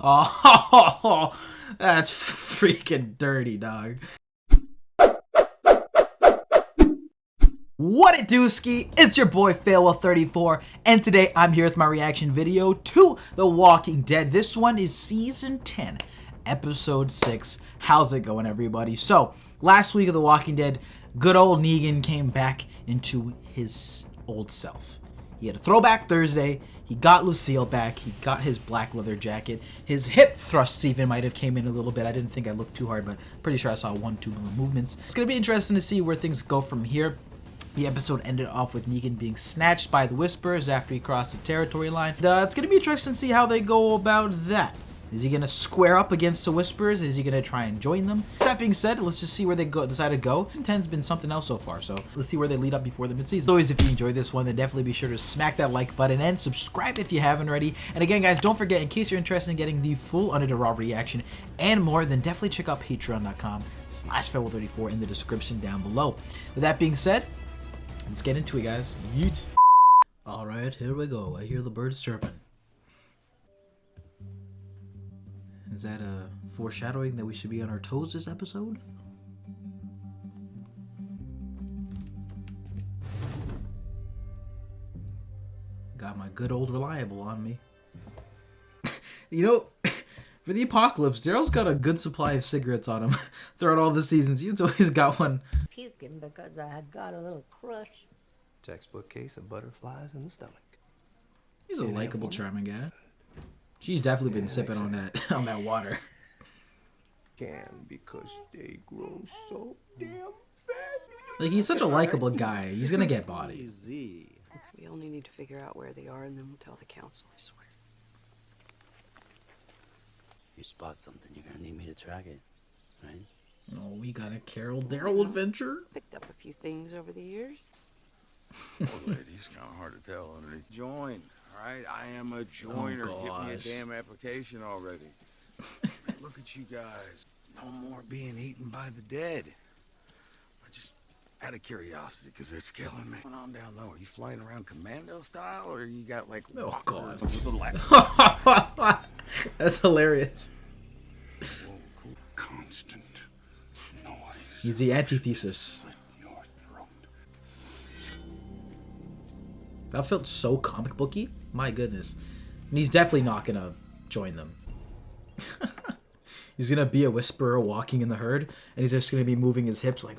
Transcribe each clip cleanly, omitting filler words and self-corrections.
Oh, that's freaking dirty, dog. What it do, ski? It's your boy Failwell34, and today I'm here with my reaction video to The Walking Dead. This one is season 10, episode 6. How's it going, everybody? So, last week of The Walking Dead, good old Negan came back into his old self. He had a throwback Thursday. He got Lucille back. He got his black leather jacket. His hip thrusts even might have came in a little bit. I didn't think I looked too hard, but pretty sure I saw 1-2 movements. It's going to be interesting to see where things go from here. The episode ended off with Negan being snatched by the Whisperers after he crossed the territory line. It's going to be interesting to see how they go about that. Is he going to square up against the Whisperers? Is he going to try and join them? That being said, let's just see where they decide to go. Season 10's been something else so far, so let's see where they lead up before the mid-season. As always, if you enjoyed this one, then definitely be sure to smack that like button and subscribe if you haven't already. And again, guys, don't forget, in case you're interested in getting the full Under the Raw reaction and more, then definitely check out patreon.com/Failwell34 in the description down below. With that being said, let's get into it, guys. Yeet. Alright, here we go. I hear the birds chirping. Is that a foreshadowing that we should be on our toes this episode? Got my good old reliable on me. You know, for the apocalypse, Daryl's got a good supply of cigarettes on him throughout all the seasons. He's always got one. Puking because I had got a little crush. Textbook case of butterflies in the stomach. He's a likable, charming guy. She's definitely been sipping on that water. Can because they grow so damn fat. Like, he's such a likable guy. He's gonna get bodies. Easy. We only need to figure out where they are, and then we'll tell the council, I swear. If you spot something, you're gonna need me to track it, right? Oh, we got a Carol Daryl adventure. Picked up a few things over the years. Well, ladies, kind of hard to tell under the join. All right, I am a joiner. Oh, Give me a gosh. damn application already. Look at you guys. No more being eaten by the dead. I just out of curiosity, because it's killing me. What's going on down low? Are you flying around commando style, or you got like Oh, God. with a That's hilarious. constant noise? He's the antithesis. Your throat. That felt so comic booky. My goodness. And he's definitely not gonna join them. He's gonna be a whisperer walking in the herd, and he's just gonna be moving his hips like.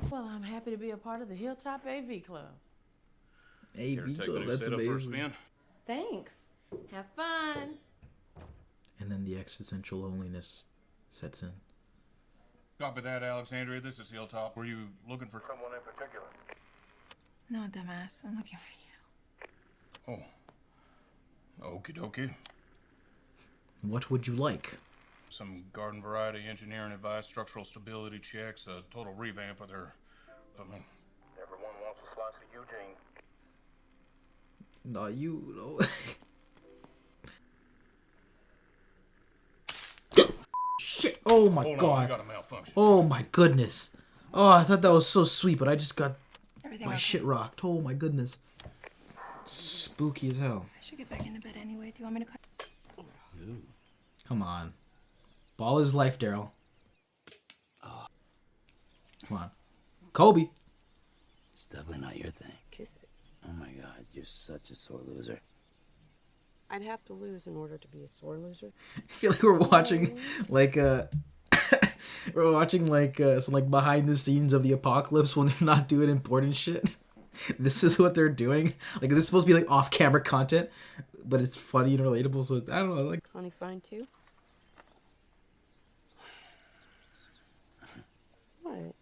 Well, I'm happy to be a part of the Hilltop AV Club. AV Club, that's amazing. Thanks. Have fun. And then the existential loneliness sets in. Copy that, Alexandria. This is Hilltop. Were you looking for someone in particular? No, dumbass. I'm looking for you. Oh. Okie dokie. What would you like? Some garden variety engineering advice, structural stability checks, a total revamp of their... I mean, everyone wants a slice of Eugene. Not you, no. Shit! Oh my Hold on, god! we got a malfunction. Oh my goodness! Oh, I thought that was so sweet, but I just got Everything my okay? shit rocked. Oh my goodness! Spooky as hell. I should get back into bed anyway. Do you want me to cut? Come on, ball is life, Daryl. Come on, Kobe. It's definitely not your thing. Kiss it. Oh my god, you're such a sore loser. I'd have to lose in order to be a sore loser. I feel like we're watching like we're watching like some like behind the scenes of the apocalypse when they're not doing important shit. This is what they're doing. Like, this is supposed to be like off-camera content, but it's funny and relatable. So I don't know. Like, Honey, fine too? What?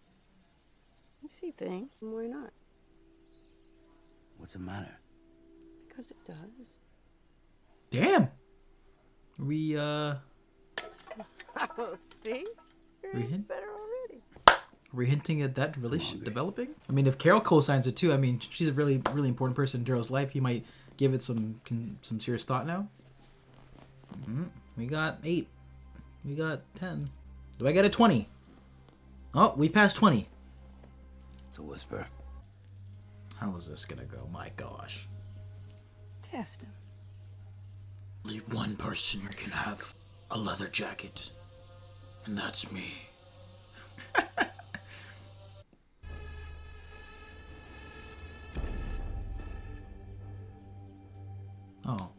You see things, and why not? What's the matter? Because it does. damn. We See? We You're hint- better already. we're hinting at that relationship developing. I mean, if Carol co-signs it too, I mean, she's a really important person in Daryl's life. He might give it some serious thought now. We got 8. We got 10. Do I get a 20? Oh, we've passed 20. It's a whisper. How is this gonna go? My gosh. test him. Only one person can have a leather jacket, and that's me. Oh.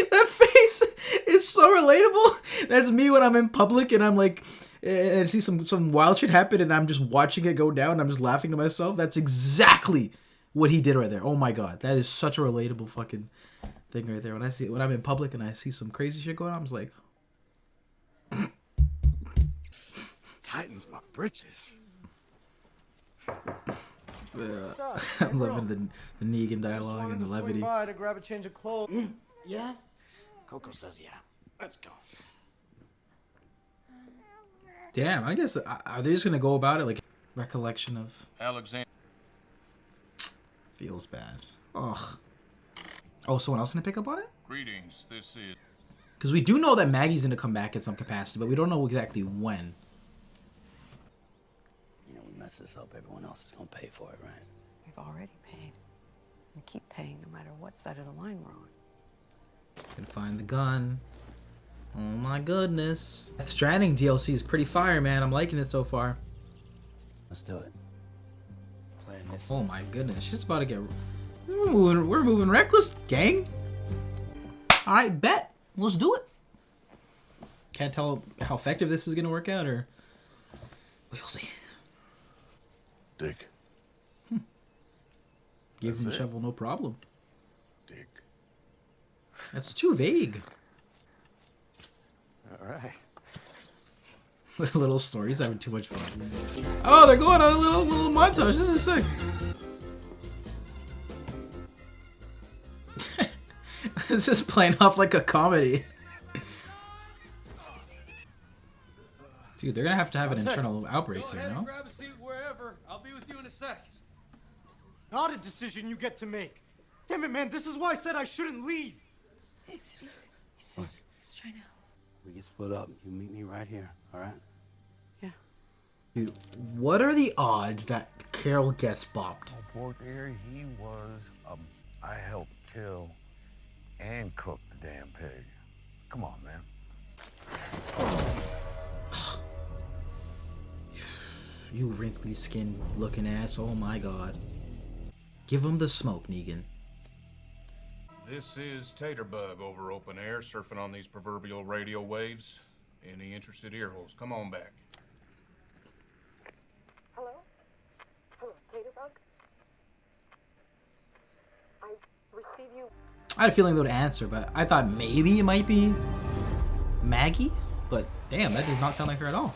That face is so relatable. That's me when I'm in public and I'm like, and I see some wild shit happen and I'm just watching it go down and I'm just laughing to myself. That's exactly what he did right there. Oh my god, that is such a relatable fucking thing right there. When I'm in public and I see some crazy shit going on, I'm just like, Tightens my britches. I'm loving the Negan dialogue and the levity. By to grab a change of clothes. Yeah? Coco says yeah. Let's go. Damn, I guess, are they just gonna go about it like recollection of... Alexander. Feels bad. Ugh. Oh, someone else gonna pick up on it? Greetings. This is... Because we do know that Maggie's gonna come back in some capacity, but we don't know exactly when. You know, we mess this up, everyone else is gonna pay for it, right? We've already paid. We keep paying no matter what side of the line we're on. Can find the gun. Oh my goodness. Death Stranding DLC is pretty fire, man. I'm liking it so far. Let's do it. Playing this. Oh my goodness. Shit's about to get... We're moving reckless, gang. Alright, bet. Let's do it. Can't tell how effective this is going to work out, or... We'll see. Dick. Give him a shovel, no problem. Dick. That's too vague. All right. Little stories having too much fun. Oh, they're going on a little montage. This is sick. This is playing off like a comedy. Dude, they're gonna have to have an internal outbreak here, no? Grab a seat wherever. I'll be with you in a sec. Not a decision you get to make. Damn it, man. This is why I said I shouldn't leave. He's trying to. We get split up. You meet me right here, alright? Dude, what are the odds that Carol gets bopped? Oh, poor dear, he was. I helped kill and cook the damn pig. Come on, man. You wrinkly skinned looking ass. Oh my god. Give him the smoke, Negan. This is Taterbug over open air, surfing on these proverbial radio waves. Any interested earholes? Come on back. Hello? Hello, Taterbug? I receive you. I had a feeling they would answer, but I thought maybe it might be Maggie. But damn, that does not sound like her at all.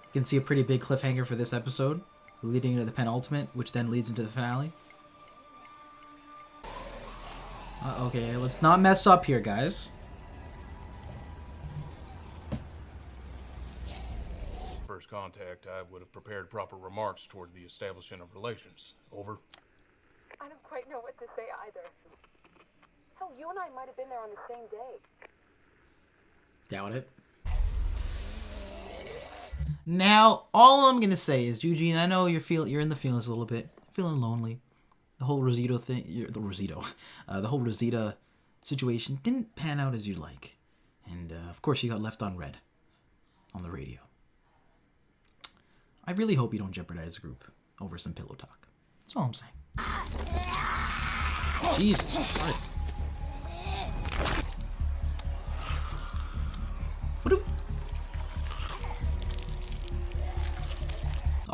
You can see a pretty big cliffhanger for this episode, leading into the penultimate, which then leads into the finale. Okay, let's not mess up here, guys. First contact, I would have prepared proper remarks toward the establishment of relations. Over. I don't quite know what to say either. Hell, you and I might have been there on the same day. Doubt it. Now, all I'm gonna say is, Eugene, I know you're in the feelings a little bit, feeling lonely. The whole Rosita thing, the whole Rosita situation didn't pan out as you'd like, and of course you got left on red on the radio. I really hope you don't jeopardize the group over some pillow talk. That's all I'm saying. Jesus Christ.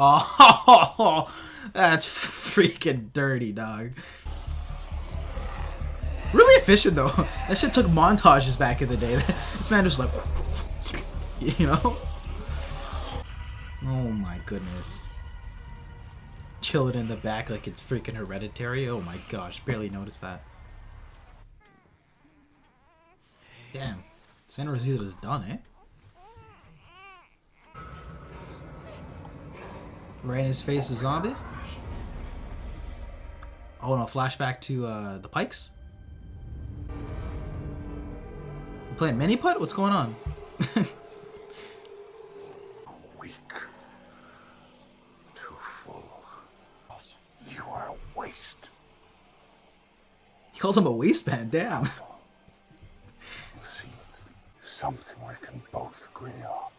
Oh, that's freaking dirty, dog. Really efficient, though. That shit took montages back in the day. This man just like, you know? Oh my goodness. Chilling in the back like it's freaking Hereditary. Oh my gosh, barely noticed that. Damn. Santa Rosita's done, eh? Right in his face, a zombie. Oh no, flashback to the Pikes. You playing mini putt? What's going on? weak. Too full. You are a waste. He called him a waistband, damn. See, something we can both agree on.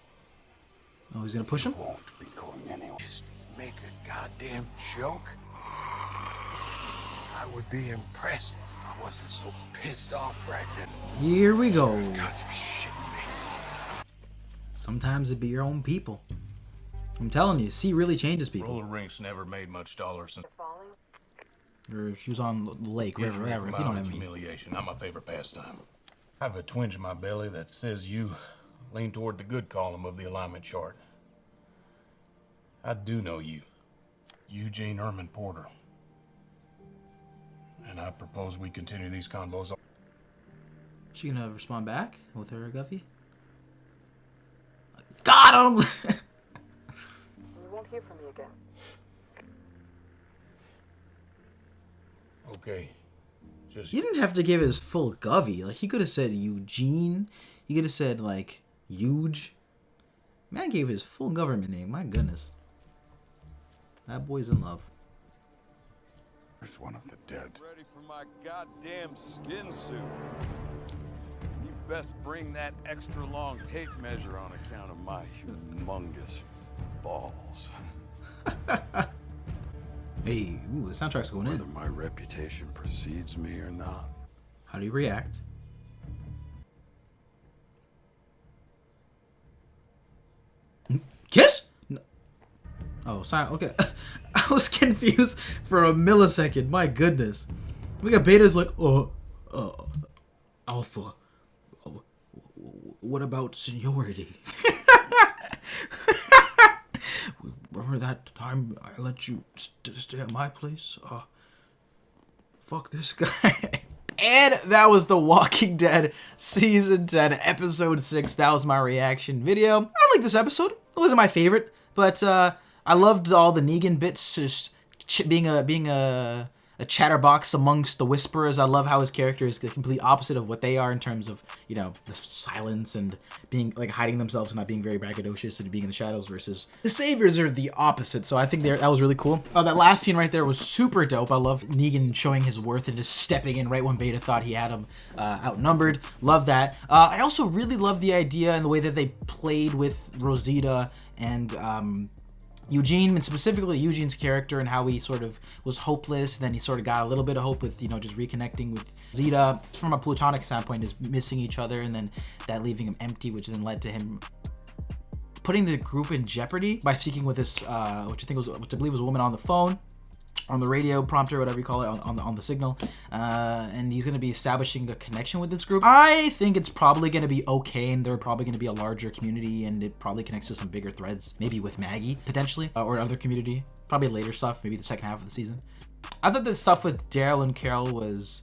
Oh, he's gonna push him? Won't be going anywhere. Just make a goddamn joke. I would be impressed if I wasn't so pissed off right then. Here we go. You've got to be shitting me. Sometimes it be your own people. I'm telling you, C really changes people. Roller rinks never made much dollar since Or she was on the lake, river, whatever, if you know what I mean. humiliation. Not my favorite pastime. I have a twinge in my belly that says you lean toward the good column of the alignment chart. I do know you, Eugene Erman Porter. And I propose we continue these convos. She gonna respond back with her Guffey? Got him! You won't hear from me again. Okay. Just You didn't have to give his full Govey. Like, he could have said Eugene. He could have said, like, Huge. Man gave his full government name. My goodness. That boy's in love. There's one of the dead. Ready for my goddamn skin suit. You best bring that extra long tape measure on account of my humongous balls. Hey, ooh, the soundtrack's going Whether in. my reputation precedes me or not. How do you react? Kiss? No. Oh, sorry. Okay. I was confused for a millisecond. My goodness. We got Beta's like, Alpha. What about seniority? Remember that time I let you stay at my place? Fuck this guy. And that was The Walking Dead Season 10, Episode 6. That was my reaction video. I like this episode. It wasn't my favorite, but I loved all the Negan bits, just being a chatterbox amongst the Whisperers. I love how his character is the complete opposite of what they are in terms of, you know, the silence and being, like, hiding themselves and not being very braggadocious and being in the shadows, versus the Saviors are the opposite. So I think that was really cool. That last scene right there was super dope. I love Negan showing his worth and just stepping in right when Beta thought he had him outnumbered. Love that. I also really love the idea and the way that they played with Rosita and Eugene, and specifically Eugene's character and how he sort of was hopeless, then he sort of got a little bit of hope with, you know, just reconnecting with Zeta. From a platonic standpoint, is missing each other, and then that leaving him empty, which then led to him putting the group in jeopardy by speaking with this, which I believe was a woman on the phone, on the radio prompter, whatever you call it, on the signal, and he's going to be establishing a connection with this group. I think it's probably going to be okay, and they're probably going to be a larger community, and it probably connects to some bigger threads, maybe with Maggie, potentially, or other community, probably later stuff, maybe the second half of the season. I thought the stuff with Daryl and Carol was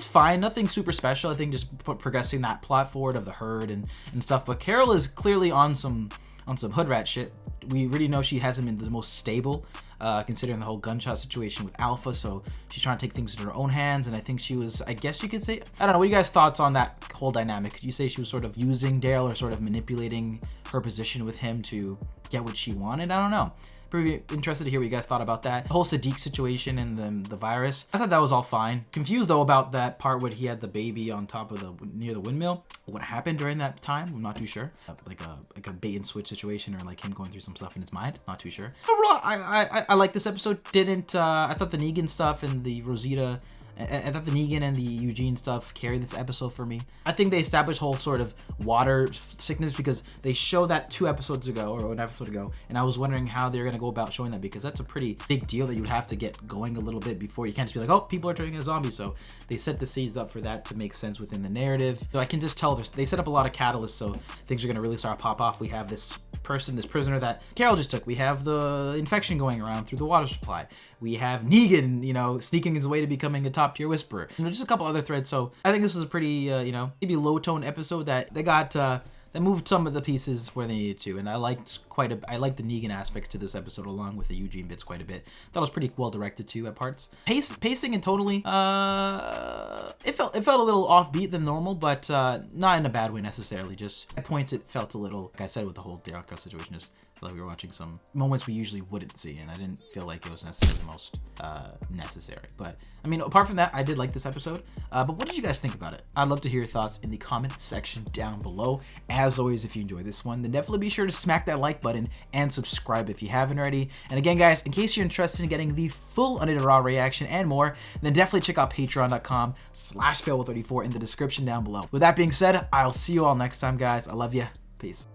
fine, nothing super special. I think just progressing that plot forward of the herd and stuff, but Carol is clearly on some hood rat shit. We really know she hasn't been the most stable, considering the whole gunshot situation with Alpha, so she's trying to take things into her own hands, and I think she was, I guess you could say, I don't know, what are you guys' thoughts on that whole dynamic? Could you say she was sort of using Daryl or sort of manipulating her position with him to get what she wanted? I don't know. Pretty interested to hear what you guys thought about that. The whole Sadiq situation and the virus, I thought that was all fine. Confused though about that part where he had the baby on top of near the windmill. What happened during that time, I'm not too sure. Like a bait and switch situation, or like him going through some stuff in his mind, not too sure. Overall, I like this episode. I thought the Negan stuff and the Rosita, I thought the Negan and the Eugene stuff carried this episode for me. I think they established whole sort of water sickness because they showed that 2 episodes ago, or an episode ago, and I was wondering how they're gonna go about showing that, because that's a pretty big deal that you would have to get going a little bit before. You can't just be like, oh, people are turning into zombies. So they set the seeds up for that to make sense within the narrative. So I can just tell they set up a lot of catalysts, so things are gonna really start to pop off. We have this prisoner that Carol just took. We have the infection going around through the water supply. We have Negan, you know, sneaking his way to becoming a top tier Whisperer. You know, just a couple other threads. So I think this was a pretty, you know, maybe low tone episode that they got they moved some of the pieces where they needed to, and I liked the Negan aspects to this episode along with the Eugene bits quite a bit. Thought it was pretty well directed too at parts. Pacing and totally, it felt a little offbeat than normal, but not in a bad way necessarily. Just at points it felt a little, like I said with the whole Dark Girl situation, just like we were watching some moments we usually wouldn't see, and I didn't feel like it was necessarily the most necessary. But I mean, apart from that, I did like this episode. But what did you guys think about it? I'd love to hear your thoughts in the comment section down below. As always, if you enjoyed this one, then definitely be sure to smack that like button and subscribe if you haven't already. And again, guys, in case you're interested in getting the full Unedited Raw reaction and more, then definitely check out patreon.com/failwell34 in the description down below. With that being said, I'll see you all next time, guys. I love you. Peace.